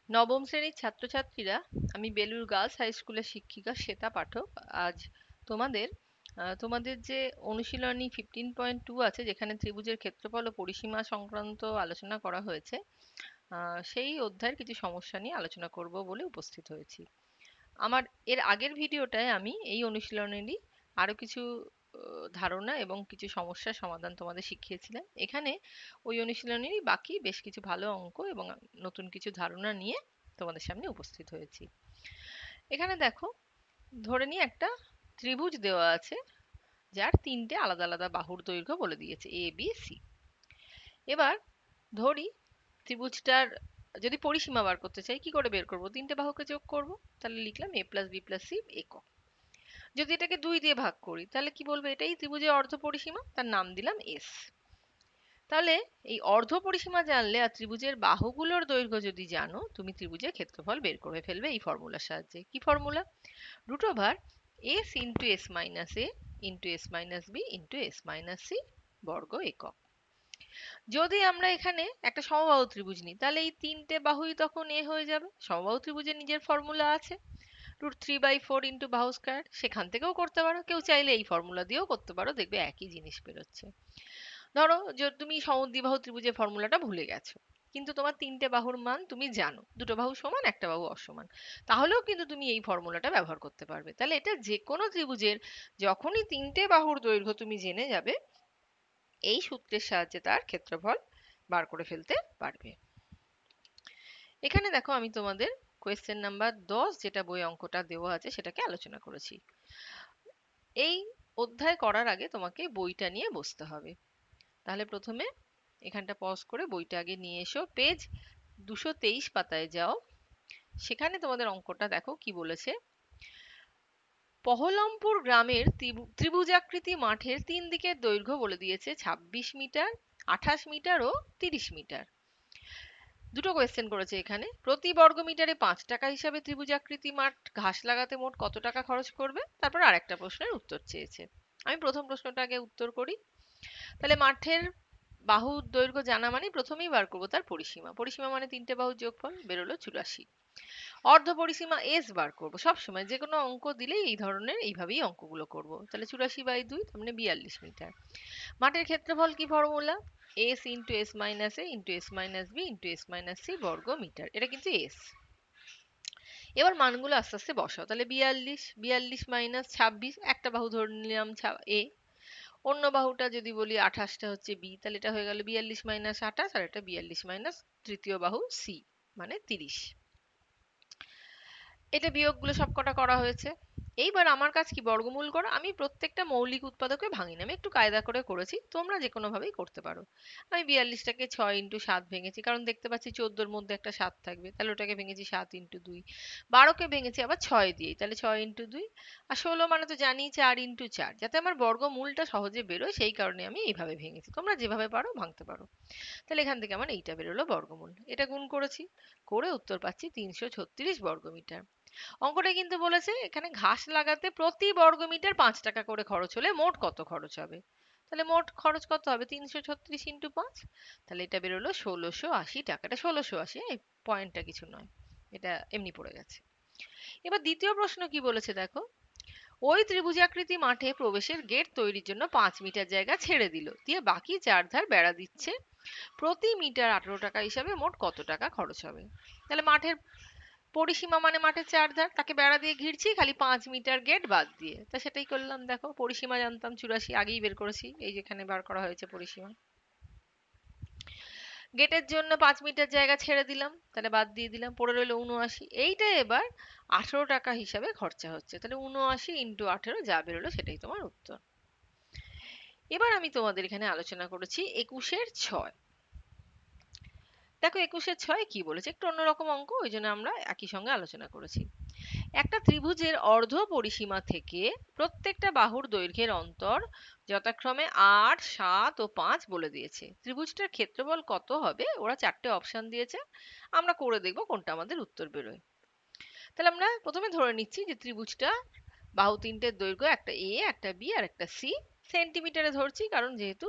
নবম শ্রেণীর ছাত্রছাত্রীরা, আমি বেলুড় গার্লস হাই স্কুলের শিক্ষিকা শ্বেতা পাঠক। আজ তোমাদের তোমাদের যে অনুশীলনী 15.2 আছে, যেখানে ত্রিভুজের ক্ষেত্রফল ও পরিসীমা সংক্রান্ত আলোচনা করা হয়েছে, সেই অধ্যায়ের কিছু সমস্যা নিয়ে আলোচনা করব বলে উপস্থিত হয়েছি। আমার এর আগের ভিডিওটায় আমি এই অনুশীলনেরই আরো কিছু ধারণা এবং কিছু সমস্যার সমাধান তোমাদের শিখিয়েছিলাম। এখানে ওই অনুশীলনেরই বাকি বেশ কিছু ভালো অঙ্ক এবং নতুন কিছু ধারণা নিয়ে তোমাদের সামনে উপস্থিত হয়েছি। এখানে দেখো, ধরে নিই একটা ত্রিভুজ দেওয়া আছে, যার তিনটে আলাদা আলাদা বাহুর দৈর্ঘ্য বলে দিয়েছে এ বি সি। এবার ধরি ত্রিভুজটার যদি পরিসীমা বার করতে চাই, কি করে বের করব? তিনটে বাহুকে যোগ করব, তাহলে লিখলাম a plus B plus C একক। যদি এটাকে 2 দিয়ে ভাগ করি, তাহলে কি বলবো? এটাই ত্রিভুজের অর্ধ পরিসীমা, তার নাম দিলাম এস। তাহলে এই অর্ধ পরিসীমা জানলে আর ত্রিভুজের বাহুগুলোর দৈর্ঘ্য যদি জানো, তুমি ত্রিভুজের ক্ষেত্রফল বের করে ফেলবে এই ফর্মুলার সাহায্যে। কি formula? Root over S into S minus A into S minus B into S minus C বর্গ একক। যদি আমরা এখানে একটা সমবাহু ত্রিভুজ নিই, তাহলে এই তিনটে বাহুই তখন এ হয়ে যাবে। সমবাহু ত্রিভুজের নিজের ফর্মুলা আছে, √3/4 ইন্টু বাহু স্কয়ার। সেখান থেকেও করতে পারো, কেউ চাইলে এই ফর্মুলা দিয়েও করতে পারো, দেখবে একই জিনিস বেরোচ্ছে। ধরো যে তুমি সমদ্বিবাহু ত্রিভুজের ফর্মুলাটা ভুলে গেছো, কিন্তু তোমার তিনটে বাহুর মান তুমি জানো, দুটো বাহু সমান একটা বাহু অসমান, তাহলেও কিন্তু তুমি এই ফর্মুলাটা ব্যবহার করতে পারবে। তাহলে এটা যে কোনো ত্রিভুজের যখনই তিনটে বাহুর দৈর্ঘ্য তুমি জেনে যাবে, এই সূত্রের সাহায্যে তার ক্ষেত্রফল বার করে ফেলতে পারবে। এখানে দেখো, আমি তোমাদের কোয়েশ্চেন নাম্বার 10, যেটা বই অঙ্কটা দেওয়া আছে, সেটাকে আলোচনা করেছি। এই অধ্যায় করার আগে তোমাকে বইটা নিয়ে বসতে হবে। তাহলে প্রথমে এখানটা পজ করে বইটা আগে নিয়ে এসো, পেজ 223 পাতায় যাও। সেখানে তোমাদের অঙ্কটা দেখো কি বলেছে। পহলমপুর গ্রামের ত্রিভুজাকৃতি মাঠের তিন দিকের দৈর্ঘ্য বলে দিয়েছে 26 মিটার, 28 মিটার ও 30 মিটার। দুটো কোয়েশ্চেন করেছে এখানে। প্রতি বর্গ মিটারে 5 টাকা হিসাবে ত্রিভুজাকৃতি মাঠ ঘাস লাগাতে মোট কত টাকা খরচ করবে? তারপর আরেকটা প্রশ্নের উত্তর চেয়েছে। আমি প্রথম প্রশ্নটা আগে উত্তর করি। তাহলে মাঠের বাহুর দৈর্ঘ্য জানা মানে প্রথমেই বার করবো তার পরিসীমা। পরিসীমা মানে তিনটে বাহুর যোগফল, বেরোলো 84। অর্ধ পরিসীমা এস বার করবো। সবসময় যে কোনো অঙ্ক দিলেই এই ধরনের এইভাবেই অঙ্কগুলো করব। তাহলে 84/2, তার মানে 42 মিটার। মাঠের ক্ষেত্রফল কি formula? S into S minus A into S minus B into S minus C বর্গ মিটার। এটা কিন্তু এস। এবার মানগুলো আস্তে আস্তে বসাও। তাহলে 42 মাইনাস 26, একটা বাহু ধরে নিলাম এ, অন্য বাহুটা যদি বলি 28টা হচ্ছে বি, তাহলে এটা হয়ে গেল 42 মাইনাস 28, আর এটা 42 মাইনাস তৃতীয় বাহু সি, মানে 30। এটা বিয়োগগুলো সবকটা করা হয়েছে। এইবার আমার কাজ কি? বর্গমূল করা। আমি প্রত্যেকটা মৌলিক উৎপাদকে ভাঙিনি, আমি একটু কায়দা করে করেছি, তোমরা যে কোনো ভাবেই করতে পারো। আমি 42টাকে 6 ইন্টু 7 ভেঙেছি, কারণ দেখতে পাচ্ছি 14-র মধ্যে একটা 7 থাকবে, তাহলে ওটাকে ভেঙেছি 7 ইন্টু 2। 12কে ভেঙেছি আবার 6 দিয়েই, তাহলে 6 ইন্টু 2। আর 16 মানে তো জানি 4 ইন্টু 4, যাতে আমার বর্গমূলটা সহজে বেরোয় সেই কারণে আমি এইভাবে ভেঙেছি। তোমরা যেভাবে পারো ভাঙতে পারো। তাহলে এখান থেকে আমার এইটা বেরোলো বর্গমূল। এটা গুণ করেছি, করে উত্তর পাচ্ছি 336 বর্গমিটার। অঙ্কটা কিন্তু বলেছে এখানে ঘাস লাগাতে প্রতি বর্গ মিটার 5 টাকা করে খরচ হলে মোট কত খরচ হবে। তাহলে মোট খরচ কত হবে? 336 ইন্টু 5। তাহলে এটা বেরোলো 1680 টাকা। এটা 1680, এই পয়েন্টটা কিছু নয়, এটা এমনি পড়ে গেছে। এবার দ্বিতীয় প্রশ্ন কি বলেছে দেখো। ওই ত্রিভুজাকৃতি মাঠে প্রবেশের গেট তৈরির জন্য 5 মিটার জায়গা ছেড়ে দিল, দিয়ে বাকি 4 ধার বেড়া দিচ্ছে। প্রতি মিটার 18 টাকা হিসাবে মোট কত টাকা খরচ হবে? তাহলে মাঠের পরিসীমা মানে মাঠের 4 ধার, তাকে বেড়া দিয়ে ঘিরছি খালি 5 মিটার গেট বাদ দিয়ে। তা সেটাই করলাম। দেখো, পরিসীমা জানতাম 84, আগেই বের করেছি, এই যেখানে বার করা হয়েছে পরিসীমা। গেটের জন্য 5 মিটার জায়গা ছেড়ে দিলাম, তাহলে বাদ দিয়ে দিলাম, পড়ে রইল 79। এইটা এবার 18 টাকা হিসাবে খরচা হচ্ছে, তাহলে 79 ইন্টু 18 যা বেরোলো সেটাই তোমার উত্তর। এবার আমি তোমাদের এখানে আলোচনা করেছি 21-6। দেখো 21-6 কি বলেছে, একটু অন্যরকম অঙ্ক, ওই জন্য আমরা একই সঙ্গে আলোচনা করেছি। একটা ত্রিভুজের অর্ধ পরিসীমা থেকে প্রত্যেকটা বাহুর দৈর্ঘ্যের অন্তর যথাক্রমে 8, 7 ও 5 বলে দিয়েছে। ত্রিভুজটার ক্ষেত্রফল কত হবে? ওরা 4টে অপশন দিয়েছে, আমরা করে দেখব কোনটা আমাদের উত্তর বেরোয়। তাহলে আমরা প্রথমে ধরে নিচ্ছি যে ত্রিভুজটা বাহু তিনটের দৈর্ঘ্য, একটা এ, একটা বি আর একটা সি, সেন্টিমিটারে ধরছি কারণ যেহেতু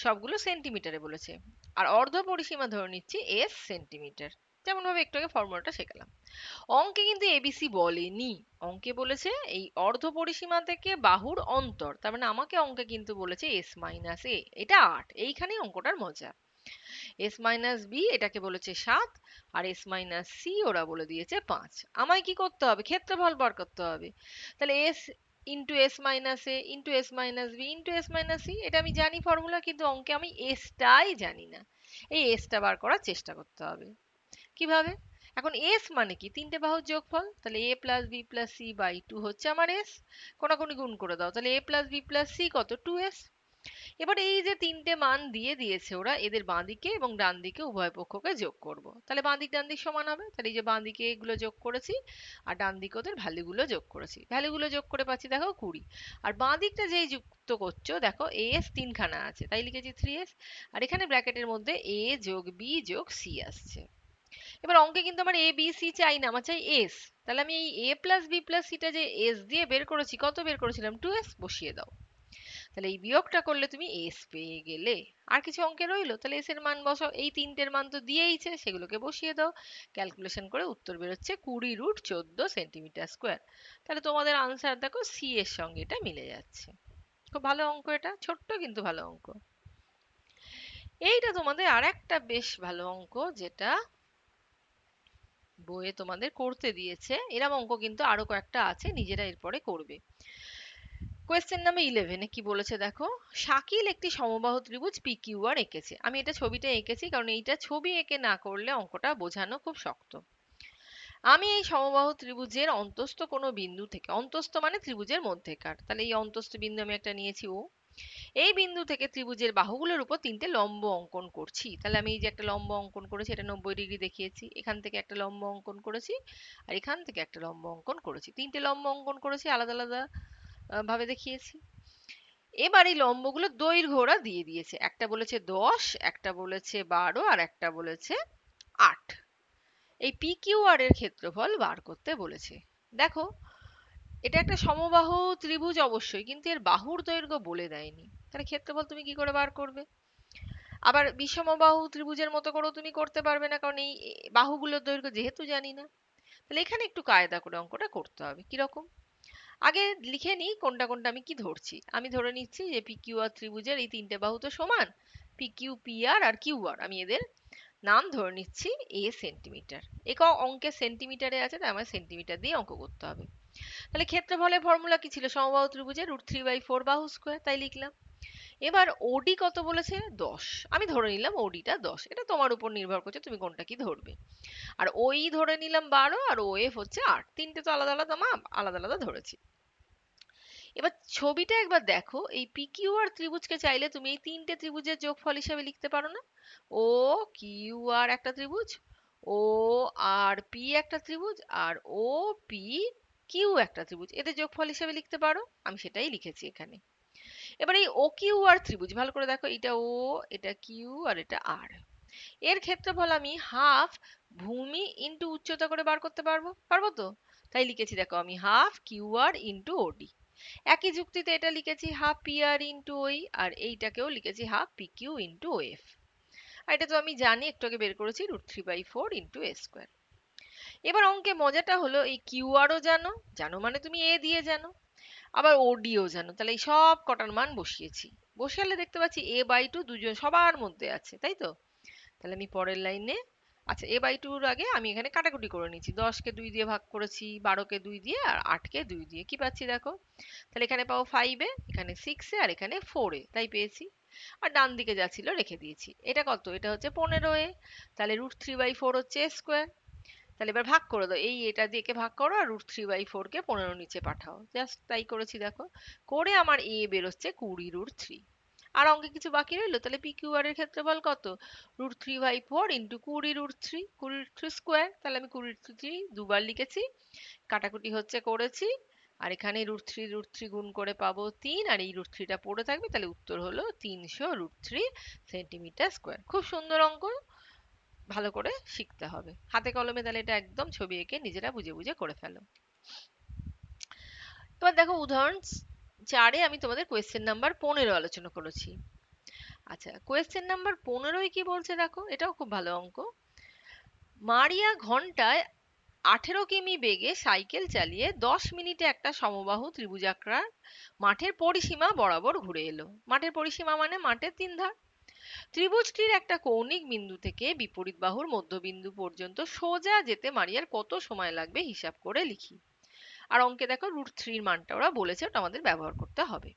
সবগুলো সেন্টিমিটারে বলেছে। আর অর্ধ পরিসীমা ধরে নিচ্ছি এস সেন্টিমিটার। যেমন ভাবে একটু আগে ফর্মুলাটা শেখালাম। অঙ্কে কিন্তু এবিসি বলেনি, অঙ্কে বলেছে এই অর্ধ পরিসীমা থেকে বাহুর অন্তর, তার মানে আমাকে অঙ্কে কিন্তু বলেছে এস মাইনাস এ, এটা 8, এইখানেই অঙ্কটার মজা। এস মাইনাস বি এটাকে বলেছে 7, আর এস মাইনাস সি ওরা বলে দিয়েছে 5। আমায় কি করতে হবে? ক্ষেত্রফল বার করতে হবে। তাহলে S into S minus A into S minus B into S minus C, এটা আমি জানি ফর্মুলা, কিন্তু অঙ্কে আমি এসটাই জানি না। এই এসটা বার করার চেষ্টা করতে হবে। কিভাবে? এখন এস মানে কি? তিনটে বাহুর যোগফল, তাহলে A plus B plus C by 2 হচ্ছে আমার এস। কোনাকুনি গুণ করে দাও, তাহলে A plus B plus C কত? 2s। এবার এই যে তিনটে মান দিয়ে দিয়েছে ওরা, এদের বাঁদিকে এবং ডান দিকে উভয় পক্ষকে যোগ করব। তাহলে বাঁ দিক ডান দিক সমান হবে, তাহলে এই যে বাঁ দিকে এগুলো যোগ করেছি, আর ডান দিকে ওদের ভ্যালুগুলো যোগ করেছি, ভ্যালুগুলো যোগ করে পাচ্ছি দেখো 20। আর বাঁ দিকটা যেই যুক্ত করছো দেখো এস তিনখানা আছে, তাই লিখেছি 3s। আর এখানে ব্র্যাকেটের মধ্যে এ যোগ বি যোগ সি আসছে। এবার অঙ্কে কিন্তু আমার এ বি সি চাই না, আমার চাই এস। তাহলে আমি এই এ প্লাস বি প্লাস সিটা যে এস দিয়ে বের করেছি, কত বের করেছিলাম? 2s, বসিয়ে দাও। তাহলে এই বিয়োগটা করলে তুমি এস পেয়ে গেলে। আর কিছু অঙ্কে রইলো? তাহলে এস এর মান বসাও, এই তিনটের মান তো দিয়েইছে, সেগুলোকে বসিয়ে দাও। ক্যালকুলেশন করে উত্তর বেরোচ্ছে 20√14 সেন্টিমিটার স্কোয়ার। তাহলে তোমাদের আনসার দেখো সি এর সঙ্গে এটা মিলে যাচ্ছে। খুব ভালো অঙ্ক এটা, ছোট্ট কিন্তু ভালো অঙ্ক। এইটা তোমাদের আর একটা বেশ ভালো অঙ্ক, যেটা বইয়ে তোমাদের করতে দিয়েছে। এরম অঙ্ক কিন্তু আরো কয়েকটা আছে, নিজেরা এরপরে করবে। কোয়েশ্চেন নাম্বার 11 কি বলেছে দেখো, শাকিল একটি সমবাহু ত্রিভুজ পি কিউ আর এঁকেছে। আমি এটা ছবিটা এঁকেছি কারণ এইটা ছবি এঁকে না করলে অঙ্কটা বোঝানো খুব শক্ত। আমি এই সমবাহু ত্রিভুজের অন্তস্থ কোনো বিন্দু থেকে, অন্তস্থ মানে ত্রিভুজের মধ্যেকার, তাহলে এই অন্তস্থ বিন্দু আমি একটা নিয়েছি ও, এই বিন্দু থেকে ত্রিভুজের বাহুগুলোর উপর তিনটে লম্ব অঙ্কন করছি। তাহলে আমি এই যে একটা লম্ব অঙ্কন করেছি, এটা 90 ডিগ্রি দেখিয়েছি, এখান থেকে একটা লম্ব অঙ্কন করেছি, আর এখান থেকে একটা লম্ব অঙ্কন করেছি, তিনটে লম্ব অঙ্কন করেছি, আলাদা আলাদা ভাবে দেখিয়েছি। এবার এই লম্বগুলো দৈর্ঘ্য ওরা দিয়ে দিয়েছে, একটা বলেছে 10, একটা বলেছে 12, আর একটা বলেছে 8। এই পি কিউ আর এর ক্ষেত্রফল বার করতে বলেছে। দেখো, এটা একটা সমবাহু ত্রিভুজ অবশ্যই, কিন্তু এর বাহুর দৈর্ঘ্য বলে দেয়নি, তাহলে ক্ষেত্রফল তুমি কি করে বার করবে? আবার বিষমবাহু ত্রিভুজের মতো করেও তুমি করতে পারবে না, কারণ এই বাহুগুলোর দৈর্ঘ্য যেহেতু জানি না। তাহলে এখানে একটু কায়দা করে অঙ্কটা করতে হবে। কিরকম? আগে লিখে নিই কোনটা কোনটা আমি কি ধরছি। আমি ধরে নিচ্ছি যে পি কিউ আর ত্রিভুজের এই তিনটে বাহু তো সমান, পি কিউ পি আর আর কিউ আর, আমি এদের নাম ধরে নিচ্ছি এ সেন্টিমিটার। একক অঙ্কে সেন্টিমিটারে আছে, তাই আমার সেন্টিমিটার দিয়ে অঙ্ক করতে হবে। তাহলে ক্ষেত্রফলের ফর্মুলা কি ছিল? সমবাহু ত্রিভুজের √3/4 বাহু স্কোয়ার, তাই লিখলাম। এবার ওডি কত বলেছে? 10। আমি ধরে নিলাম ওডিটা 10, এটা তোমার উপর নির্ভর করছে তুমি কোনটা কি ধরবে। আর ওই ধরে নিলাম 12, আর ও এফ হচ্ছে 8, তিনটে তো আলাদা আলাদা মাপ, আলাদা আলাদা ধরেছি। এবার ছবিটা একবার দেখো, এই পি কিউ আর ত্রিভুজকে চাইলে তুমি এই তিনটে ত্রিভুজের যোগফল হিসেবে লিখতে পারো না? ও কিউ আর একটা ত্রিভুজ, ও আর পি একটা ত্রিভুজ, আর ও পি কিউ একটা ত্রিভুজ, এদের যোগফল হিসেবে লিখতে পারো। আমি সেটাই লিখেছি এখানে। এবার এই ও কিউ আর ত্রিভুজ ভালো করে দেখো, এটা ও, এটা কিউ, আর এটা আর, এর ক্ষেত্রফল আমি হাফ ভূমি ইন্টু উচ্চতা করে বার করতে পারবো, পারবো তো? তাই লিখেছি দেখো আমি হাফ কিউ আর ইন্টু ওডি। একই যুক্তিতে এটা লিখেছি হাফ পি আর ইন্টু ওই, আর এইটাকেও লিখেছি হাফ পি কিউ ইন্টু ও এফ। আর এটা তো আমি জানি, একটু আগে বের করেছি, √3/4 ইন্টু এ স্কোয়ার। এবার অঙ্কে মজাটা হলো এই কিউ আরও জানো, জানো মানে তুমি এ দিয়ে জানো, আবার ওডিও জানো, তাহলে এই সব কটার মান বসিয়েছি। বসালে দেখতে পাচ্ছি a/2 দুজন সবার মধ্যে আছে, তাই তো? তাহলে আমি পরের লাইনে, আচ্ছা a/2 আগে আমি এখানে কাটাকুটি করে নিচ্ছি, 10কে 2 দিয়ে ভাগ করেছি, 12কে 2 দিয়ে, আর 8কে 2 দিয়ে, কি পাচ্ছি দেখো? তাহলে এখানে পাবো 5-এ, এখানে 6-এ, আর এখানে 4-এ, তাই পেয়েছি। আর ডান দিকে যা ছিল রেখে দিয়েছি। এটা কত? এটা হচ্ছে 15-এ, তাহলে √3/4 হচ্ছে a স্কোয়ার। তাহলে এবার ভাগ করে দাও, এই এটা দিয়ে ভাগ করো, আর √3/4 কে 15 নিচে পাঠাও, জাস্ট তাই করেছি দেখো। করে আমার এ বেরোচ্ছে 20√3। আর অঙ্কে কিছু বাকি রইলো? তাহলে পি কিউ আর এর ক্ষেত্রফল কত? √3/4 ইন্টু 20√3, 20√3 স্কোয়ার, তাহলে আমি 20√3 দুবার লিখেছি, কাটাকুটি হচ্ছে করেছি, আর এখানে √3 গুণ করে পাবো 3, আর এই √3টা পড়ে থাকবে, তাহলে উত্তর হলো 300√3 সেন্টিমিটার স্কোয়ার। খুব সুন্দর অঙ্ক, ভালো করে শিখতে হবে হাতে কলমে, তাহলে এটা একদম ছবি এঁকে নিজেরা বুঝে বুঝে করে ফেলো। এবার দেখো উদাহরণ 4-এ আমি তোমাদের কোয়েশ্চেন নাম্বার 15 আলোচনা করেছি। আচ্ছা, কোয়েশ্চেন নাম্বার 15 কি বলছে দেখো, এটাও খুব ভালো অঙ্ক। মারিয়া ঘন্টায় 18 কিমি বেগে সাইকেল চালিয়ে 10 মিনিটে একটা সমবাহু ত্রিভুজাকার মাঠের পরিসীমা বরাবর ঘুরে এলো। মাঠের পরিসীমা মানে মাঠের 3 ধার। ত্রিভুজটির একটা কৌণিক বিন্দু থেকে বিপরীত বাহুর মধ্যবিন্দু পর্যন্ত সোজা যেতে মারিয়ার কত সময় লাগবে হিসাব করে লিখি। আর অঙ্কে দেখো √3 মানটা ওরা বলেছে, ওটা আমাদের ব্যবহার করতে হবে।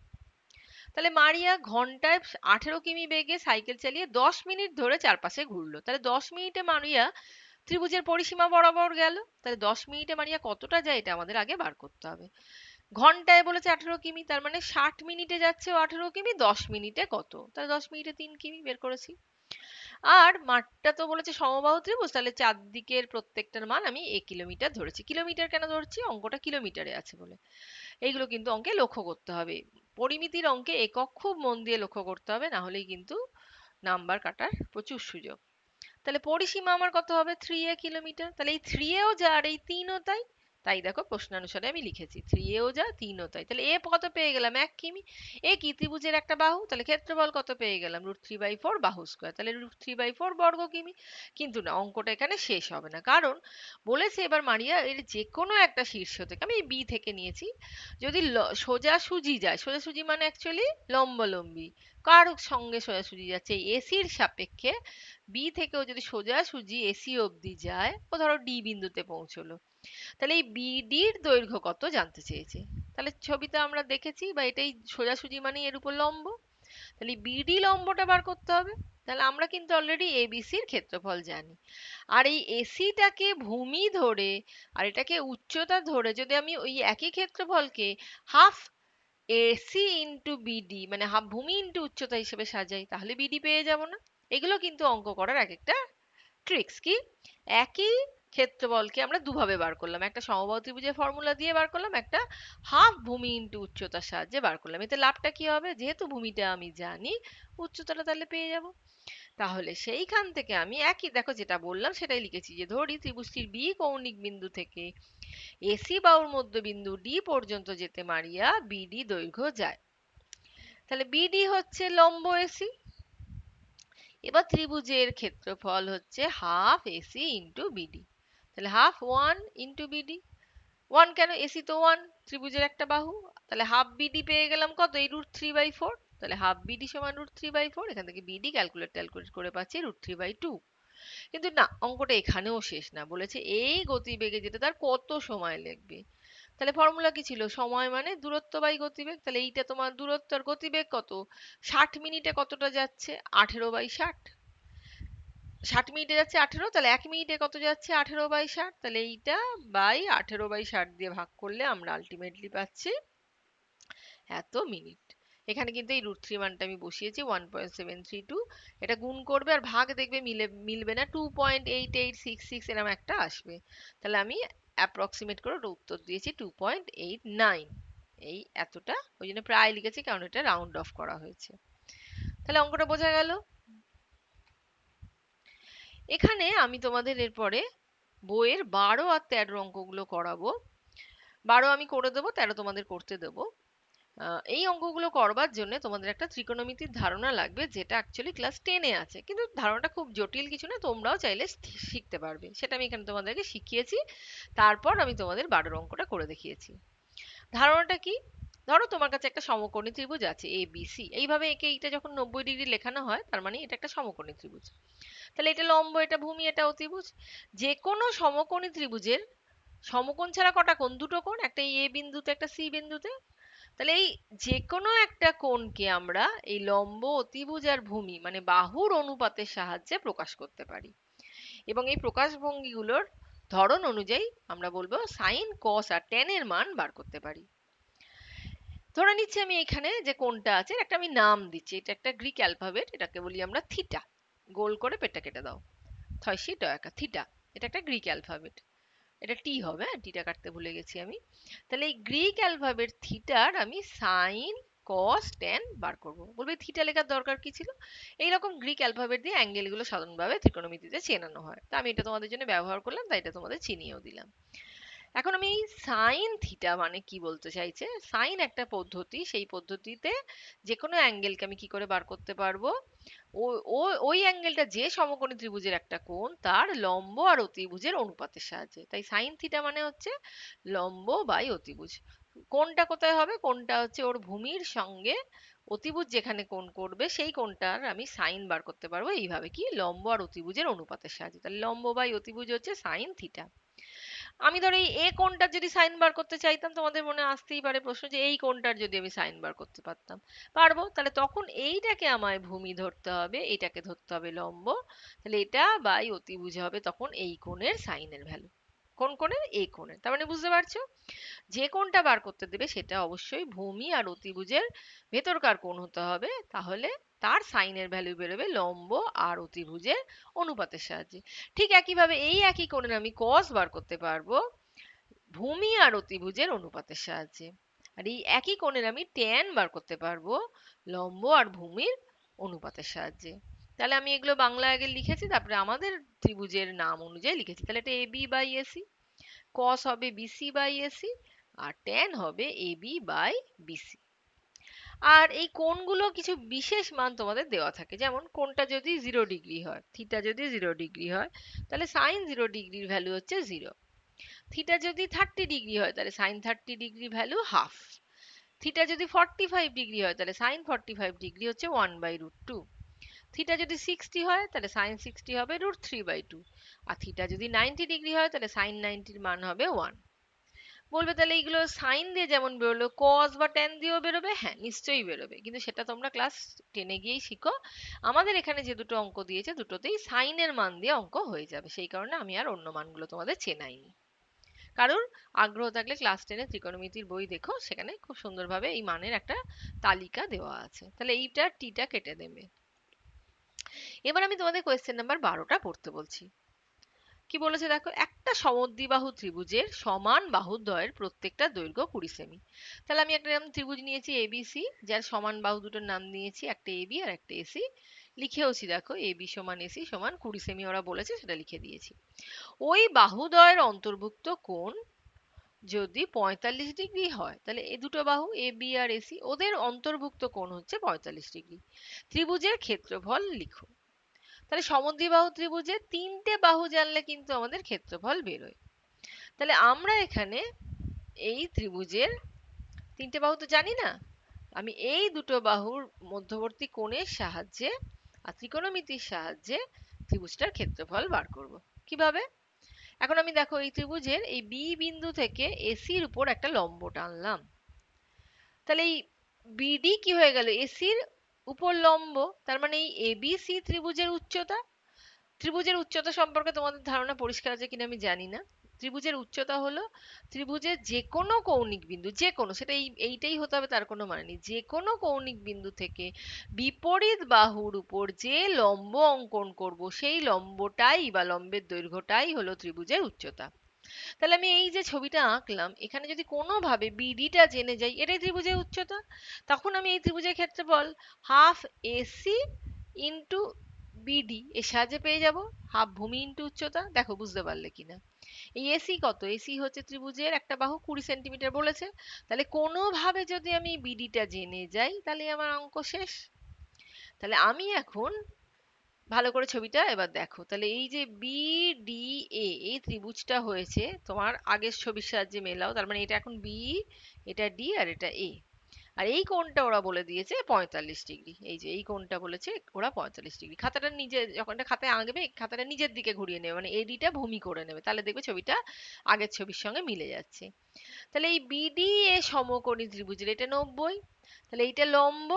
তাহলে মারিয়া ঘন্টায় 18 কিমি বেগে সাইকেল চালিয়ে 10 মিনিট ধরে চারপাশে ঘুরলো। তাহলে 10 মিনিটে মারিয়া ত্রিভুজের পরিসীমা বরাবর গেল। তাহলে 10 মিনিটে মারিয়া কতটা যায় এটা আমাদের আগে বার করতে হবে। ঘন্টায় বলেছে 18 কিমি, তার মানে 60 মিনিটে যাচ্ছে ও 18 কিমি, 10 মিনিটে কত? তাহলে 10 মিনিটে 3 কিমি বের করেছি। আর মাঠটা তো বলেছে সমবাহু ত্রিভুজ, তাহলে চারদিকের প্রত্যেকটার মান আমি কিলোমিটার ধরেছি। কিলোমিটার কেন ধরছি? অঙ্কটা কিলোমিটারে আছে বলে। এইগুলো কিন্তু অঙ্কে লক্ষ্য করতে হবে। পরিমিতির অঙ্কে একক খুব মন দিয়ে লক্ষ্য করতে হবে, না হলেই কিন্তু নাম্বার কাটার প্রচুর সুযোগ। তাহলে পরিসীমা আমার কত হবে? 3a kilometre. তাহলে এই 3এও যা আর এই 3ও তাই। তাই দেখো প্রশ্নানুসারে আমি লিখেছি 3এও যা 3ও তাই। তাহলে এ কত পেয়ে গেলাম? 1 কিমি। এ কি? ত্রিভুজের একটা বাহু। তাহলে ক্ষেত্রফল কত পেয়ে গেলাম? √3/4 বাহু স্কয়ার। তাহলে √3/4 বর্গ কিমি। কিন্তু না, অঙ্কটা এখানে শেষ হবে না, কারণ বলেছে এবার মারিয়া এর যে কোনো একটা শীর্ষ থেকে, আমি বি থেকে নিয়েছি, যদি সোজাসুজি যায়, সোজাসুজি মানে অ্যাকচুয়ালি লম্বালম্বি, কার সঙ্গে সোজাসুজি যাচ্ছে? এই এসির সাপেক্ষে বি থেকেও যদি সোজাসুজি এসি অবধি যায়, ও ধরো ডি বিন্দুতে পৌঁছলো, তাহলে এই বিডির দৈর্ঘ্য কত জানতে চেয়েছে। তাহলে ছবিতে আমরা দেখেছি, বা এটাই সোজাসুজি মানে এর উপর লম্ব, তাহলে বিডি লম্বটা বার করতে হবে। তাহলে আমরা কিন্তু অলরেডি এবিসির ক্ষেত্রফল জানি। আর এই এসিটাকে ভূমি ধরে আর এটাকে উচ্চতা ধরে যদি আমি ওই একই ক্ষেত্রফলকে হাফ এসি ইন্টু বিডি মানে হাফ ভূমি ইন্টু উচ্চতা হিসেবে সাজাই, তাহলে বিডি পেয়ে যাব না? এগুলো কিন্তু অঙ্ক করার এক একটা ট্রিক্স। কি? একই ক্ষেত্রফলকে আমরা দুভাবে বার করলাম, একটা সমবাহু ত্রিভুজের ফর্মুলা দিয়ে বার করলাম, একটা হাফ ভূমি ইন্টু উচ্চতার সাহায্যে বার করলাম। এতে লাভটা কি হবে? যেহেতু ভূমিটা আমি জানি, উচ্চতাটা তাহলে পেয়ে যাব। তাহলে সেইখান থেকে আমি একই দেখো যেটা বললাম সেটাই লিখেছি, যে ধরি ত্রিভুজটির বি কৌণিক বিন্দু থেকে এসি বাহুর মধ্যবিন্দু ডি পর্যন্ত যেতে মারিয়া বিডি দৈর্ঘ্য যায়। তাহলে বিডি হচ্ছে লম্ব এসি। এবার ত্রিভুজের ক্ষেত্রফল হচ্ছে হাফ এসি ইন্টু বিডি। তাহলে হাফ 1 ইন্টু বিডি। 1 কেন? এসি তো 1, ত্রিভুজের একটা বাহু। তাহলে হাফ বিডি পেয়ে গেলাম কত? এই √3/4। তাহলে হাফ বিডি সমান √3/4। এখান থেকে বিডি ক্যালকুলেট করে পাচ্ছি √3/2। কিন্তু না, অঙ্কটা এখানেও শেষ না, বলেছে এই গতিবেগে যেতে তার কত সময় লাগবে। তাহলে ফর্মুলা কি ছিল? সময় মানে দূরত্ব বাই গতিবেগ। তাহলে এইটা তোমার দূরত্ব আর গতিবেগ কত? 60 মিনিটে কতটা যাচ্ছে? 18/60। 60 মিনিটে যাচ্ছে 18, তাহলে 1 মিনিটে কত যাচ্ছে? 18/60। তাহলে এইটা বাই 18/60 দিয়ে ভাগ করলে আমরা আলটিমেটলি পাচ্ছি এত মিনিট। এখানে কিন্তু এই √3 মানটা আমি বসিয়েছি 1.732। এটা গুণ করবে আর ভাগ দেখবে মিলবে না, 2.8866 এরকম একটা আসবে। তাহলে আমি অ্যাপ্রক্সিমেট করে ওটা উত্তর দিয়েছি 2.89। এই এতটা, ওই জন্য প্রায় লিখেছি, কারণ এটা রাউন্ড অফ করা হয়েছে। তাহলে অঙ্কটা বোঝা গেল। এখানে আমি তোমাদের এরপরে বইয়ের 12 আর 13 অঙ্কগুলো করাবো। 12 আমি করে দেবো, 13 তোমাদের করতে দেবো। এই অঙ্কগুলো করবার জন্য তোমাদের একটা ত্রিকোণমিতির ধারণা লাগবে, যেটা অ্যাকচুয়ালি ক্লাস 10-এ আছে, কিন্তু ধারণাটা খুব জটিল কিছু না, তোমরাও চাইলে শিখতে পারবে। সেটা আমি এখানে তোমাদেরকে শিখিয়েছি, তারপর আমি তোমাদের 12 অঙ্কটা করে দেখিয়েছি। ধারণাটা কি? ধরো তোমার কাছে একটা সমকোণী ত্রিভুজ আছে এ বি সি, এইভাবে একে এইটা যখন 90 ডিগ্রি লেখানো হয় তার মানে এটা একটা সমকোণী ত্রিভুজ। তাহলে এটা লম্ব, এটা ভূমি, এটা অতিভুজ। যে কোনো সমকোণী ত্রিভুজের সমকোণ ছাড়া কটা কোণ? দুটো কোণ, একটা এ বিন্দুতে একটা সি বিন্দুতে। তাহলে এই যে কোনো একটা কোণকে আমরা এই লম্ব, অতিভুজ আর ভূমি মানে বাহুর অনুপাতের সাহায্যে প্রকাশ করতে পারি, এবং এই প্রকাশভঙ্গিগুলোর ধরন অনুযায়ী আমরা বলবো সাইন, কস আর ট্যান এর মান বার করতে পারি। ধরে নিচ্ছি আমি এখানে যে কোণটা আছে একটা আমি নাম দিচ্ছি, এটা একটা গ্রিক অ্যালফাবেট, এটাকে বলি আমরা থিটা। গোল করে পেটটা কেটে দাও, থয়সি টয়াকা, থিটা। এটা একটা গ্রিক অ্যালফাবেট, এটা টি হবে, হ্যাঁ টিটা কাটতে ভুলে গেছি আমি। তাহলে এই গ্রিক অ্যালফাবেট থিটার আমি সাইন, কস, ট্যান বার করব। বলবে থিটা লেখার দরকার কি ছিল? এইরকম গ্রিক অ্যালফাবেট দিয়ে অ্যাঙ্গেলগুলো সাধারণভাবে ত্রিকোণমিতিতে চেনানো হয়, তা আমি এটা তোমাদের জন্য ব্যবহার করলাম, তাই এটা তোমাদের চিনিয়েও দিলাম। এখন আমি সাইন থিটা মানে কি বলতে চাইছে? সাইন একটা পদ্ধতি, সেই পদ্ধতিতে যে কোনো অ্যাঙ্গেলকে আমি কি করে বার করতে পারবো? ও ও ওই অ্যাঙ্গেলটা যে সমকোণী ত্রিভুজের একটা কোণ তার লম্ব আর অতিভুজের অনুপাতের সাহায্যে। তাই সাইন থিটা মানে হচ্ছে লম্ব বাই অতিভুজ। কোণটা কোথায় হবে? কোণটা হচ্ছে ওর ভূমির সঙ্গে অতিভুজ যেখানে কোণ করবে সেই কোণটার আমি সাইন বার করতে পারবো এইভাবে, কি লম্ব আর অতিভুজের অনুপাতের সাহায্যে। তাহলে লম্ব বাই অতিভুজ হচ্ছে সাইন থিটা। আমি ধরো এই এ কোণটার যদি সাইন বার করতে চাইতাম, তোমাদের মনে আসতেই পারে প্রশ্ন যে এই কোণটার যদি আমি সাইন বার করতে পারতাম, পারবো। তাহলে তখন এইটাকে আমায় ভূমি ধরতে হবে, এটাকে ধরতে হবে লম্ব। তাহলে এটা বাই অতিভুজ হবে তখন এই কোণের সাইনের ভ্যালু। কোন কোণের? এই কোণের। তার মানে বুঝতে পারছো, যে কোণটা বার করতে দেবে সেটা অবশ্যই ভূমি আর অতিভুজের ভেতরকার কোণ হতে হবে, তাহলে তার সাইনের ভ্যালু বেরোবে লম্ব আর অতিভুজের অনুপাতের সাহায্যে। ঠিক একইভাবে এই একই কোণের আমি কস বার করতে পারবো ভূমি আর অতিভুজের অনুপাতের সাহায্যে। আর এই একই কোণের আমি ট্যান বার করতে পারবো লম্ব আর ভূমির অনুপাতের সাহায্যে। তাহলে আমি এগুলো বাংলা আগে লিখেছি, তারপরে আমাদের ত্রিভুজের নাম অনুযায়ী লিখেছি। তাহলে এটা এবি বাই এসি, কস হবে বিসি বাই এসি, আর ট্যান হবে এবি বাই বিসি। আর এই কোণগুলো কিছু বিশেষ মান তোমাদের দেওয়া থাকে, যেমন কোণটা যদি 0 ডিগ্রি হয়, থিটা যদি 0 ডিগ্রি হয়, তাহলে সাইন 0 ডিগ্রির ভ্যালু হচ্ছে 0। থিটা যদি 30 ডিগ্রি হয় তাহলে sine 30 degree value half. Theta যদি 45 ডিগ্রি হয় তাহলে সাইন 45 ডিগ্রি হচ্ছে 1/√2। থিটা যদি 60 হয় তাহলে সাইন 60 হবে √3/2। আর থিটা যদি 90 ডিগ্রি হয় তাহলে সাইন 90-র মান হবে 1। বলবে তাহলে এইগুলো সাইন দিয়ে যেমন বেরোলো, কস বা ট্যান দিয়েও বেরোবে? হ্যাঁ, নিশ্চয়ই বেরোবে, কিন্তু সেটা তোমরা ক্লাস 10-এ গিয়েই শিখো। আমাদের এখানে যে দুটো অঙ্ক দিয়েছে দুটোতেই সাইনের মান দিয়ে অঙ্ক হয়ে যাবে, সেই কারণে আমি আর অন্য মানগুলো তোমাদের চেনাইনি। কারোর আগ্রহ থাকলে ক্লাস 10-এ ত্রিকোণমিতির বই দেখো, সেখানে খুব সুন্দরভাবে এই মানের একটা তালিকা দেওয়া আছে। তাহলে এইটা টিটা কেটে দেবে। এবার আমি তোমাদের কোয়েশ্চেন নাম্বার 12টা পড়তে বলছি। কি বলেছে দেখো, একটা সমদ্বিবাহু ত্রিভুজের সমান বাহুদ্বয়ের প্রত্যেকটা দৈর্ঘ্য 20 সেমি। তাহলে আমি একটা এরকম ত্রিভুজ নিয়েছি এবিসি, যার সমান বাহু দুটোর নাম নিয়েছি, একটা এবি আর একটা এসি। লিখেওছি দেখো, এবি সমান এসি সমান 20 সেমি ওরা বলেছে, সেটা লিখে দিয়েছি। ওই বাহুদ্বয়ের অন্তর্ভুক্ত কোণ যদি 45 ডিগ্রি হয়, তাহলে এই দুটো বাহু এ বি আর এসি, ওদের অন্তর্ভুক্ত কোণ হচ্ছে 45 ডিগ্রি। ত্রিভুজের ক্ষেত্রফল লিখো। তাহলে সমদ্বিবাহু ত্রিভুজে তিনটে বাহু জানলে কিন্তু আমাদের ক্ষেত্রফল বেরোয়। তাহলে আমরা এখানে এই ত্রিভুজের তিনটে বাহু তো জানি না, আমি এই দুটো বাহুর মধ্যবর্তী কোণের সাহায্যে আর ত্রিকোণমিতির সাহায্যে ত্রিভুজটার ক্ষেত্রফল বার করব। কিভাবে? এখন আমি দেখো এই ত্রিভুজের এই বি বিন্দু থেকে এসির উপর একটা লম্ব টানলাম। তাহলে এই বিডি কি হয়ে গেল? এসির উপর লম্ব। তার মানে এই এবিসি ত্রিভুজের উচ্চতা। ত্রিভুজের উচ্চতা সম্পর্কে তোমাদের ধারণা পরিষ্কার আছে কিনা আমি জানি না। ত্রিভুজের উচ্চতা হলো ত্রিভুজের যে কোনো কৌণিক বিন্দু, যে কোনো, সেটা এইটাই হতে হবে তার কোনো মানে নেই, যে কোনো কৌণিক বিন্দু থেকে বিপরীত বাহুর উপর যে লম্ব অঙ্কন করব সেই লম্বটাই বা লম্বের দৈর্ঘ্যটাই হলো ত্রিভুজের উচ্চতা। তাহলে আমি এই যে ছবিটা আঁকলাম, এখানে যদি কোনোভাবে বিডিটা জেনে যাই, এটাই ত্রিভুজের উচ্চতা, তখন আমি এই ত্রিভুজের ক্ষেত্রফল হাফ এসি ইন্টু বিডি এর সাহায্যে পেয়ে যাব, হাফ ভূমি ইন্টু উচ্চতা। দেখো বুঝতে পারলে কিনা? এই এসি কত? এসি হচ্ছে ত্রিভুজের একটা বাহু 20 সেন্টিমিটার বলেছে। তাহলে কোনোভাবে যদি আমি বিডিটা জেনে যাই তাহলে আমার অঙ্ক শেষ। তাহলে আমি এখন ভালো করে ছবিটা এবার দেখো, তাহলে এই যে বিডিএ এই ত্রিভুজটা হয়েছে, তোমার আগের ছবির সাহায্যে মেলাও, তার মানে এটা এখন বি, এটা ডি আর এটা এ। আর এই কোণটা ওরা বলে দিয়েছে 45 ডিগ্রি। এই যে এই কোণটা বলেছে ওরা 45 ডিগ্রি। খাতাটা নিজে যখন এটা খাতায় আঁকবে, খাতাটা নিজের দিকে ঘুরিয়ে নেবে, মানে এডিটা ভূমি করে নেবে, তাহলে দেখবে ছবিটা আগের ছবির সঙ্গে মিলে যাচ্ছে। তাহলে এই বিডি এ সমকোণী ত্রিভুজের এটা 90, তাহলে এইটা লম্ব,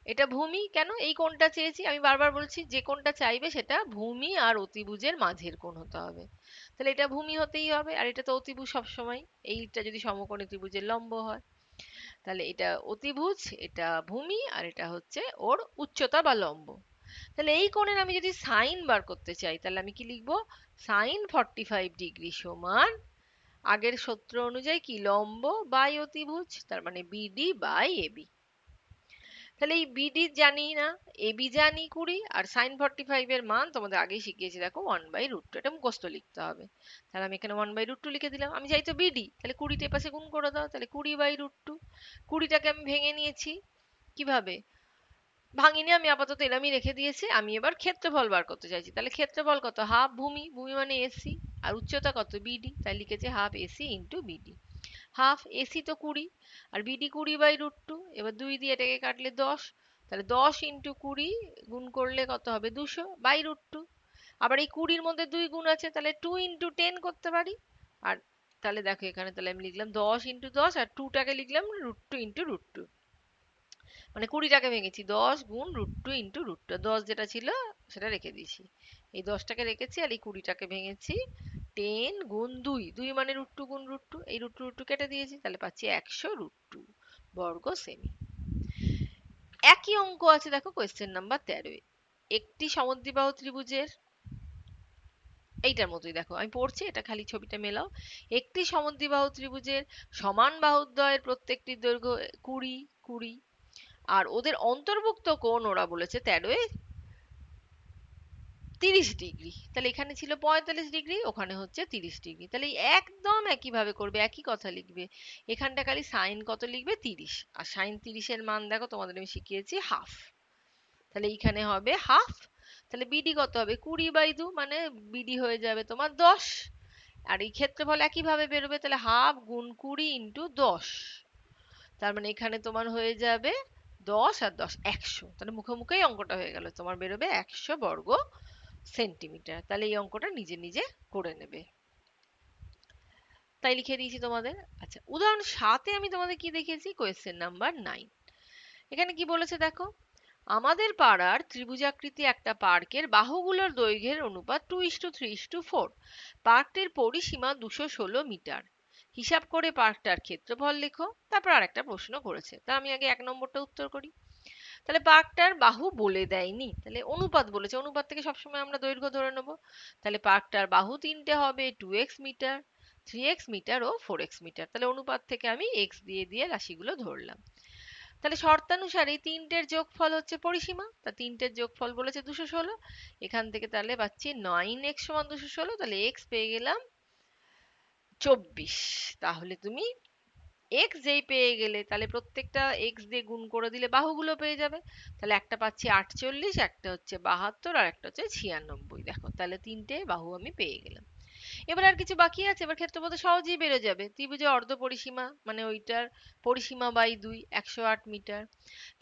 এটা ভূমি। কেন? এই কোণটা চেয়েছি, আমি বারবার বলছি যে কোণটা চাইবে সেটা ভূমি আর অতিভুজের মাঝের কোণ হতে হবে। তাহলে এটা ভূমি হতেই হবে, আর এটা তো অতিভুজ সবসময়, এইটা যদি সমকোণী ত্রিভুজের লম্ব হয়। তাহলে এটা অতিভুজ, এটা ভূমি, আর এটা হচ্ছে ওর উচ্চতা বা লম্ব। তাহলে এই কোণের আমি যদি সাইন বার করতে চাই তাহলে আমি কি লিখবো? সাইন 45 ডিগ্রি সমান আগের সূত্র অনুযায়ী কি লম্ব বাই অতিভুজ, তার মানে বিডি বাই এবি। তাহলে এই বিডি জানি না, এবি জানি 20, আর সাইন 45 এর মান তোমাদের আগেই শিখিয়েছি দেখো 1/√2, এটা মুখস্থ লিখতে হবে। তাহলে আমি এখানে 1/√2 লিখে দিলাম। আমি চাই তো বিডি, তাহলে 20 তে পাশে গুণ করে দাও, তাহলে 20/√2। 20টাকে আমি ভেঙে নিয়েছি কিভাবে? ভাঙিনি, আমি আপাতত এরমই রেখে দিয়েছি। আমি এবার ক্ষেত্রফল বার করতে চাইছি। তাহলে ক্ষেত্রফল কত? হাফ ভূমি, ভূমি মানে এসি, আর উচ্চতা কত? বিডি, তাই লিখেছে half AC into BD. Half AC তো 20, আর বিডি 20/√2। এবার 2 দিয়ে এটাকে কাটলে 10, তাহলে 10 ইন্টু 20 গুণ করলে কত হবে? 200/√2। আবার এই 20-র মধ্যে 2 গুণ আছে, তাহলে 2 ইন্টু 10 করতে পারি। আর তাহলে দেখো এখানে তাহলে আমি লিখলাম 10 ইন্টু 10, আর 2টাকে লিখলাম √2 ইন্টু √2। মানে 20টাকে ভেঙেছি 10 গুণ √2 ইন্টু √2। 10 যেটা ছিল সেটা রেখে দিয়েছি, এই 10টাকে রেখেছি, আর এই 20টাকে ভেঙেছি 10 গুণ 2, 2 মানে √2 গুণ √2, এই √2 কেটে দিয়েছি, তাহলে পাচ্ছি 100√2 বর্গ সেমি। একই অঙ্ক আছে দেখো কোয়েশ্চেন নাম্বার 13। একটি সমদ্বিবাহু ত্রিভুজের, এইটার মতোই দেখো আমি পড়ছি, এটা খালি ছবিটা মেলাও। একটি সমদ্বিবাহু ত্রিভুজের সমান বাহুদ্বয়ের প্রত্যেকটির দৈর্ঘ্য 20 20, আর ওদের অন্তর্ভুক্ত কোণ ওরা বলেছে 13 এ 30°। তাহলে এখানে ছিল 45°, ওখানে হচ্ছে 30°। তাহলে একদম একই ভাবে করবে, একই কথা লিখবে। এখানটা খালি সাইন কত লিখবে? 30, আর সাইন 30-এর মান দেখো তোমাদের আমি শিখিয়েছি হাফ, তাহলে এইখানে হবে হাফ। তাহলে বিডি কত হবে? 20/2, মানে বিডি হয়ে যাবে তোমার 10। আর এই ক্ষেত্রফল একই ভাবে বেরোবে, তাহলে হাফ গুণ 20 ইন্টু 10, তার মানে এখানে তোমার হয়ে যাবে 10 আর 10 100। তাহলে মুখে মুখেই অঙ্কটা হয়ে গেল, তোমার বেরোবে 100 বর্গ সেন্টিমিটার। তাহলে এই অঙ্কটা নিজে নিজে করে নেবে, তাই লিখে দিয়েছি তোমাদের। আচ্ছা, উদাহরণ 7-এ আমি তোমাদের কি দেখিয়েছি? Question number 9। এখানে কি বলেছে দেখো, আমাদের পাড়ার ত্রিভুজাকৃতি একটা পার্কের বাহুগুলোর দৈর্ঘ্যের অনুপাত 2:3:4। পার্কটির পরিসীমা 216 মিটার। হিসাব করে পার্কটার ক্ষেত্রফল লেখো। তারপর আরেকটা প্রশ্ন করেছে, তা আমি আগে 1 নম্বরটা উত্তর করি। তাহলে পার্কটার বাহু বলে দেয়নি, তাহলে অনুপাত বলেছে, অনুপাত থেকে সবসময় আমরা দৈর্ঘ্য ধরে নেব। তাহলে পার্কটার বাহু 3টে হবে 2x মিটার, 3x মিটার ও 4x মিটার। তাহলে অনুপাত থেকে আমি x দিয়ে দিয়ে রাশিগুলো ধরলাম। তাহলে শর্তানুসারে এই তিনটের যোগফল হচ্ছে পরিসীমা, তা তিনটের যোগফল বলেছে 216। এখান থেকে তাহলে পাচ্ছি 9x সমান 216, তাহলে x পেয়ে গেলাম 24। তাহলে তুমি x যেই পেয়ে গেলে, তাহলে প্রত্যেকটা x দিয়ে গুণ করে দিলে বাহুগুলো পেয়ে যাবে। তাহলে একটা পাচ্ছি 48, একটা হচ্ছে 72, আর একটা হচ্ছে 96। দেখো তাহলে তিনটে বাহু আমি পেয়ে গেলাম। এবার আর কিছু বাকি আছে, এবার ক্ষেত্রফল তো সহজেই বেড়ে যাবে। ত্রিভুজের অর্ধ পরিসীমা মানে ওইটার পরিসীমা বাই 2, 108 মিটার।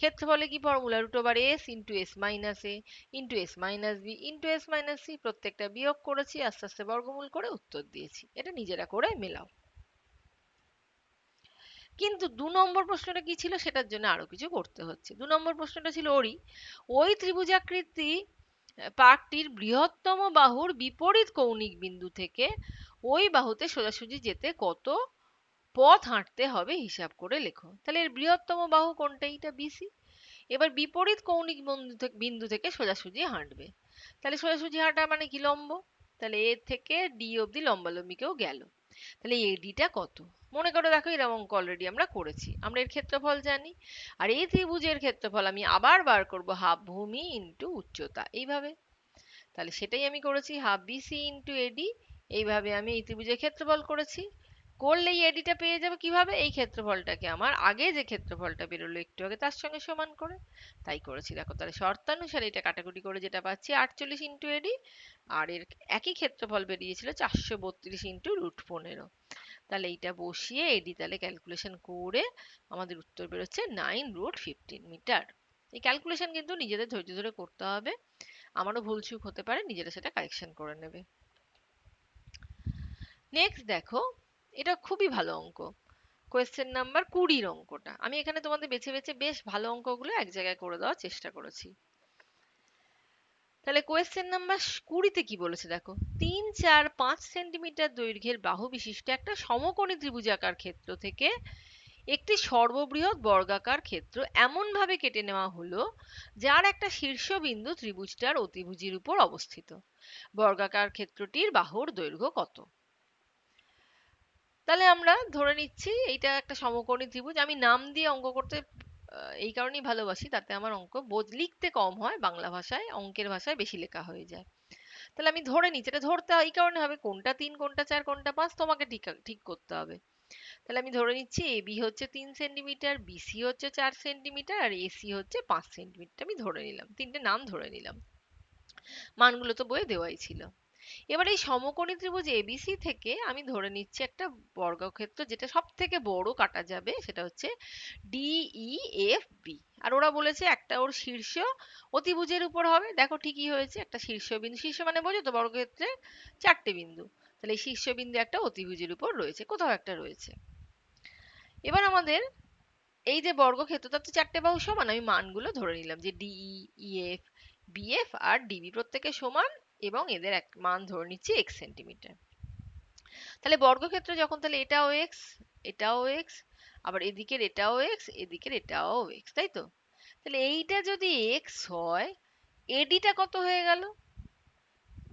ক্ষেত্রফলে কি formula? √s into s minus A into s minus B into s minus C, প্রত্যেকটা বিয়োগ করেছি, আস্তে আস্তে বর্গমূল করে উত্তর দিয়েছি। এটা নিজেরা করে মেলাও। কিন্তু 2 নম্বর প্রশ্নটা কি ছিল? সেটার জন্য আরো কিছু করতে হচ্ছে। 2 নম্বর প্রশ্নটা ছিল ওই ত্রিভুজাকৃতি পার্কটির বৃহত্তম বাহুর বিপরীত কৌণিক বিন্দু থেকে ওই বাহুতে সোজাসুজি যেতে কত পথ হাঁটতে হবে হিসাব করে লেখো। তাহলে এর বৃহত্তম বাহু কোনটা? এইটা বিসি। এবার বিপরীত কৌণিক বিন্দু থেকে সোজাসুজি হাঁটবে, তাহলে সোজাসুজি হাঁটা মানে কি? লম্ব। তাহলে এ থেকে ডি অব্দি লম্বালম্বি কেউ গেল, তাহলে এডিটা কত? মনে করো দেখো এরকম অঙ্ক অলরেডি আমরা করেছি, আমরা এর ক্ষেত্রফল জানি। আর এই ত্রিভুজের ক্ষেত্রফল আমি আবার বার করব হাফ ভূমি ইন্টু উচ্চতা, এইভাবে। তাহলে সেটাই আমি করেছি, হাফ বিসি ইন্টু এডি। এইভাবে আমি এই ত্রিভুজের ক্ষেত্রফল করেছি। করলে এই এডিটা পেয়ে যাবে কিভাবে? এই ক্ষেত্রফলটাকে আমার আগে যে ক্ষেত্রফলটা বেরোলো একটু আগে তার সঙ্গে সমান করে, তাই করেছি। দেখো তাহলে শর্তানুসারে এটা কাটাকুটি করে যেটা পাচ্ছি 48 ইন্টু এডি, আর এর একই ক্ষেত্রফল বেরিয়েছিল 432 ইন্টু √15। তাহলে এইটা বসিয়ে এডি তাহলে ক্যালকুলেশন করে আমাদের উত্তর বেরোচ্ছে 9√15 মিটার। এই ক্যালকুলেশন কিন্তু নিজেদের ধৈর্য ধরে করতে হবে, আমারও ভুলচুক হতে পারে, নিজেরা সেটা কারেকশন করে নেবে। নেক্সট দেখো, এটা খুবই ভালো অঙ্ক, কোয়েশ্চেন নাম্বার 20-র অঙ্কটা। আমি এখানে তোমাদের বেছে বেছে বেশ ভালো অঙ্কগুলো এক জায়গায় করে দেওয়ার চেষ্টা করেছি। তাহলে কোয়েশ্চেন নাম্বার 20-তে কি বলেছে দেখো, 3, 4, 5 সেন্টিমিটার দৈর্ঘ্যের বাহু বিশিষ্ট একটা সমকোণী ত্রিভুজাকার ক্ষেত্র থেকে একটি সর্ববৃহৎ বর্গাকার ক্ষেত্র এমন ভাবে কেটে নেওয়া হলো যার একটা শীর্ষবিন্দু ত্রিভুজটার অতিভুজির উপর অবস্থিত। বর্গাকার ক্ষেত্রটির বাহুর দৈর্ঘ্য কত? তাহলে আমরা ধরে নিচ্ছি এইটা একটা সমকোণী ত্রিভুজ। আমি নাম দিয়ে অঙ্ক করতে এই কারণেই ভালোবাসি, তাতে আমার অঙ্ক লিখতে কম হয়, বাংলা ভাষায় অঙ্কের ভাষায় বেশি লেখা হয়ে যায়। তাহলে আমি ধরে নিচ্ছি, এটা ধরতে হয় এই কারণে হবে কোনটা 3 কোনটা 4 কোনটা 5 তোমাকে ঠিক ঠিক করতে হবে। তাহলে আমি ধরে নিচ্ছি এবি হচ্ছে 3 সেন্টিমিটার, বিসি হচ্ছে 4 সেন্টিমিটার, আর এসি হচ্ছে 5 সেন্টিমিটার। আমি ধরে নিলাম, তিনটে নাম ধরে নিলাম, মানগুলো তো বইয়ে দেওয়াই ছিল। এবার এই সমকোণী ত্রিভুজ এবিসি থেকে আমি ধরে নিচ্ছি একটা বর্গক্ষেত্র, যেটা সব থেকে বড় কাটা যাবে, সেটা হচ্ছে ডিইএফবি। আর ওরা বলেছে একটা ওর শীর্ষ অতিভুজের উপর হবে। দেখো ঠিকই হয়েছে, একটা শীর্ষবিন্দু, শীর্ষ মানে বোঝো তো বর্গক্ষেত্রে 4টে বিন্দু, তাহলে এই শীর্ষবিন্দু একটা অতিভুজের উপর রয়েছে, কোথাও একটা রয়েছে। এবার আমাদের এই যে বর্গক্ষেত্র, তার তো 4টে বাহু সমান, আমি মানগুলো ধরে নিলাম যে ডিই, ইএফ, বিএফ আর ডিবি প্রত্যেকে সমান, এবং এদের এক মান ধরে নিচ্ছি x সেন্টিমিটার। তাহলে বর্গক্ষেত্র যখন, তাহলে এটাও এক্স, এটাও এক্স, আবার এদিকের এটাও এক্স, এদিকের এটাও এক্স, তাই তো? তাহলে এইটা যদি এক্স হয়, এডিটা কত হয়ে গেল?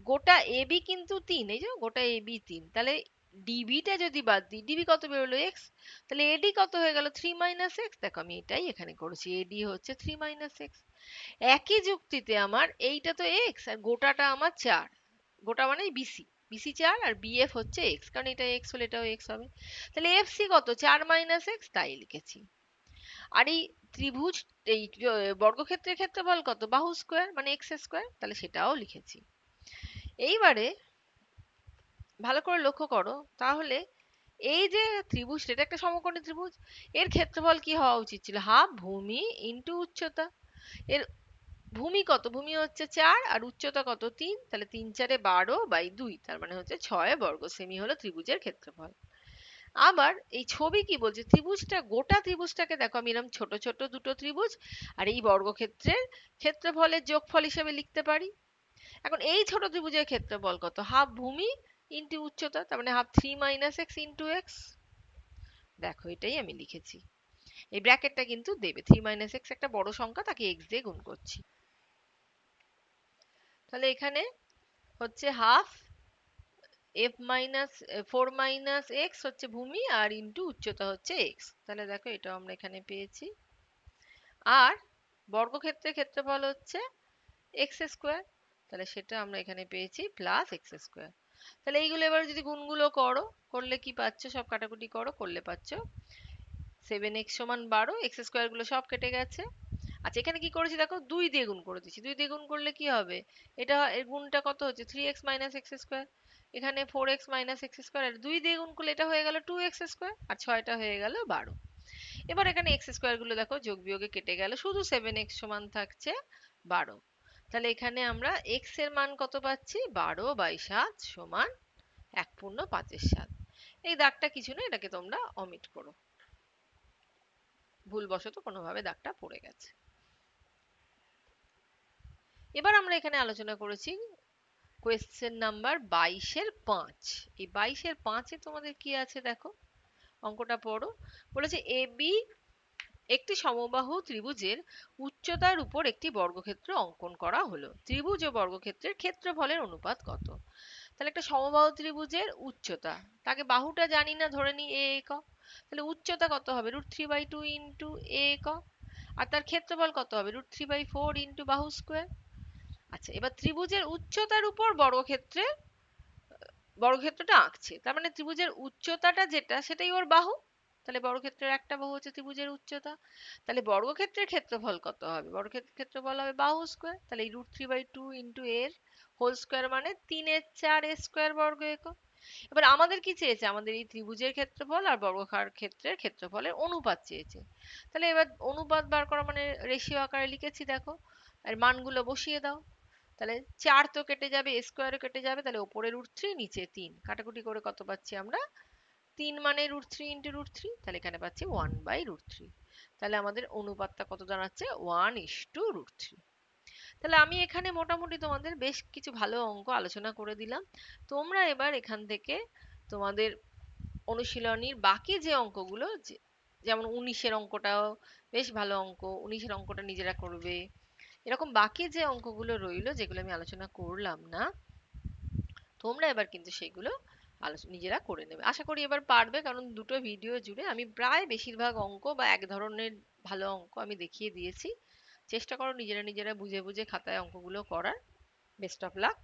গোটা এবি কিন্তু 3, এই যে গোটা এবি 3, তাহলে ডিবিটা যদি বাদ দিই, ডিবি কত বেরোলো? এক্স। তাহলে এডি কত হয়ে গেল? 3 - x। দেখো আমি এটাই এখানে করেছি, এডি হচ্ছে 3 - x। একই যুক্তিতে আমার এইটা তো এক্স, আর গোটাটা আমার 4, গোটা মানে বিসি, বিসি 4 আর বিএফ হচ্ছে এক্স, কারণ এটা এক্স হলে এটাও এক্স হবে। তাহলে এফসি কত? 4 - x, তাই লিখেছি। আর এই ত্রিভুজ, এই বর্গক্ষেত্রের ক্ষেত্রফল কত? বাহু স্কোয়ার মানে এক্স স্কোয়ার, তাহলে সেটাও লিখেছি। এইবারে ভালো করে লক্ষ্য করো তাহলে, এই যে ত্রিভুজ, এটা একটা সমকোণী ত্রিভুজ, এর ক্ষেত্রফল কি হওয়া উচিত ছিল? হাফ ভূমি ইন্টু উচ্চতা। এর ভূমি কত? ভূমি হচ্ছে 4, আর উচ্চতা কত? 3, তাহলে 3 × 4 = 12/2, তার মানে হচ্ছে 6 বর্গ সেমি হলো ত্রিভুজের ক্ষেত্রফল। আবার এই ছবি কি বলছে? ত্রিভুজটা, গোটা ত্রিভুজটাকে দেখো আমি এরকম ছোট ছোট দুটো ত্রিভুজ আর এই বর্গক্ষেত্রের ক্ষেত্রফলের যোগফল হিসেবে লিখতে পারি। এখন এই ছোট ত্রিভুজের ক্ষেত্রফল কত? হাফ ভূমি ইন্টু উচ্চতা, তার মানে হাফ 3 - x ইন্টু এক্স। দেখো এটাই আমি লিখেছি। এই ব্র্যাকেটটা কিন্তু দেবে, 3 - x একটা বড় সংখ্যা, তাকে এক্স দিয়ে গুণ করছি। তাহলে এখানে হচ্ছে হাফ এফ মাইনাস 4 - x হচ্ছে ভূমি, আর ইন্টু উচ্চতা হচ্ছে এক্স। তাহলে দেখো এটাও আমরা এখানে পেয়েছি। আর বর্গক্ষেত্রের ক্ষেত্রফল হচ্ছে এক্স স্কোয়ার, তাহলে সেটা আমরা এখানে পেয়েছি প্লাস এক্স স্কোয়ার। তাহলে এইগুলো এবার যদি গুণগুলো করো, করলে কি পাচ্ছ? সব কাটাকুটি করো, করলে পাচ্ছ 7x = 12, এক্স স্কোয়ার গুলো সব কেটে গেছে। আচ্ছা, এখানে কি করেছি দেখো, 2 দিয়ে গুণ করে দিচ্ছি। 2 দিয়ে গুণ করলে কি হবে? এটা এর গুণটা কত হচ্ছে? 3x - x²। এখানে 4x - x², আর 2 দিয়ে গুণ করলে এটা হয়ে গেল 2x², আর 6টা হয়ে গেল 12। এবার এখানে এক্স স্কোয়ার গুলো দেখো যোগ বিয়োগে কেটে গেল, শুধু 7x সমান থাকছে 12। তাহলে এখানে আমরা x এর মান কত পাচ্ছি? 12/7 সমান 1/5। এই দাগটা কিছু না, এটাকে তোমরা অমিট করো, ভুলবশত কোনোভাবে দাগটা পড়ে গেছে। এবার আমরা এখানে আলোচনা করেছি কোয়েশ্চেন নাম্বার 22-এর 5। এই 22-এর 5-এ তোমাদের কি আছে দেখো, অঙ্কটা পড়ো। বলেছে এবি একটি সমবাহু ত্রিভুজের উচ্চতার উপর একটি বর্গক্ষেত্র অঙ্কন করা হলো। ত্রিভুজ ও বর্গক্ষেত্রের ক্ষেত্রফলের অনুপাত কত? তাহলে একটা সমবাহু ত্রিভুজের উচ্চতা, তাকে বাহুটা জানি না, ধরে নি এ একক। তাহলে উচ্চতা কত হবে? √3/2 ইন্টু এ একক। আর তার ক্ষেত্রফল কত হবে? √3/4 ইন্টু বাহু স্কোয়ার। আচ্ছা, এবার ত্রিভুজের উচ্চতার উপর বর্গক্ষেত্রটা আঁকছে, তার মানে ত্রিভুজের উচ্চতাটা যেটা, সেটাই ওর বাহু। তাহলে বর্গক্ষেত্রের একটা বাহু হচ্ছে ত্রিভুজের উচ্চতা। তাহলে বর্গক্ষেত্রের ক্ষেত্রফল কত হবে? বর্গক্ষেত্রের ক্ষেত্রফল হবে বাহু স্কোয়ার। তাহলে এই √3/2 ইন্টু এর হোল স্কোয়ার মানে 3/4 এ স্কোয়ার বর্গ একক। এবার আমাদের কি চেয়েছে? আমাদের এই ত্রিভুজের ক্ষেত্রফল আর বর্গাকার ক্ষেত্রের ক্ষেত্রফলের অনুপাত চেয়েছে। তাহলে এবার অনুপাত বার করা মানে রেশিও আকারে লিখেছি, দেখো আর মানগুলো বসিয়ে দাও। তাহলে 4 তো কেটে যাবে, স্কোয়ারও কেটে যাবে, তাহলে ওপরে √3, নিচে 3, কাটাকুটি করে কত পাচ্ছি আমরা? 3 মানে √3 ইন্টু √3, তাহলে এখানে পাচ্ছি 1/√3। তাহলে আমাদের অনুপাতটা কত দাঁড়াচ্ছে? 1:√3। তাহলে আমি এখানে মোটামুটি তোমাদের বেশ কিছু ভালো অঙ্ক আলোচনা করে দিলাম। তোমরা এবার এখান থেকে তোমাদের অনুশীলনীর বাকি যে অঙ্কগুলো, যেমন 19-এর অঙ্কটাও বেশ ভালো অঙ্ক, 19-এর অঙ্কটা নিজেরা করবে। এরকম বাকি যে অঙ্কগুলো রইলো, যেগুলো আমি আলোচনা করলাম না, তোমরা এবার কিন্তু সেগুলো নিজেরা করে নেবে। আশা করি এবার পারবে, কারণ দুটো ভিডিও জুড়ে আমি প্রায় বেশিরভাগ অঙ্ক বা এক ধরনের ভালো অঙ্ক আমি দেখিয়ে দিয়েছি। চেষ্টা করো নিজেরা নিজেরা বুঝে বুঝে খাতায় অঙ্কগুলো করার। Best of luck.